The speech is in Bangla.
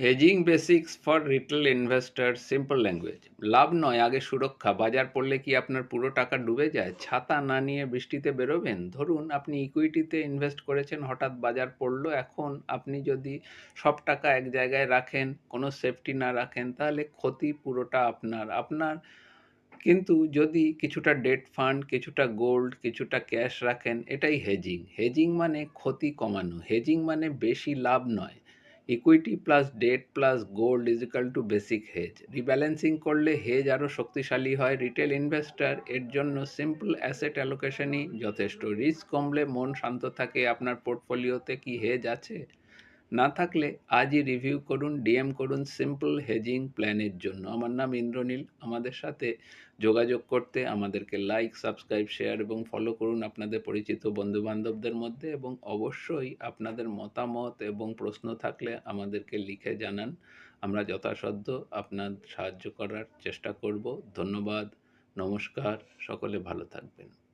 Hedging basics for retail investor simple language. লাভ নয়, আগে সুরক্ষা। বাজার পড়লে কি আপনার পুরো টাকা ডুবে যায়? ছাতা না নিয়ে বৃষ্টিতে বেরোবেন? ধরুন আপনি ইকুইটিতে ইনভেস্ট করেছেন, হঠাৎ বাজার পড়লো। এখন আপনি যদি সব টাকা এক জায়গায় রাখেন, কোনো সেফটি না রাখেন, তাহলে ক্ষতি পুরোটা আপনার আপনার কিন্তু যদি কিছুটা ডেট ফান্ড, কিছুটা গোল্ড, কিছুটা ক্যাশ রাখেন, এটাই হেজিং। হেজিং মানে ক্ষতি কমানো। হেজিং মানে বেশি লাভ নয়। Equity plus debt plus gold is equal to basic hedge. Rebalancing করলে হেজ আরও শক্তিশালী হয়। রিটেল ইনভেস্টর এর জন্য সিম্পল অ্যাসেট অ্যালোকেশনই যথেষ্ট। রিস্ক কমলে মন শান্ত থাকে। আপনার পোর্টফোলিওতে কি হেজ আছে? না থাকলে আজই রিভিউ করুন, ডিএম করুন সিম্পল হেজিং প্ল্যানের জন্য। আমার নাম ইন্দ্রনীল। আমাদের সাথে যোগাযোগ করতে আমাদেরকে লাইক, সাবস্ক্রাইব, শেয়ার এবং ফলো করুন আপনাদের পরিচিত বন্ধুবান্ধবদের মধ্যে, এবং অবশ্যই আপনাদের মতামত এবং প্রশ্ন থাকলে আমাদেরকে লিখে জানান। আমরা যথাসাধ্য আপনার সাহায্য করার চেষ্টা করব। ধন্যবাদ, নমস্কার, সকলে ভালো থাকবেন।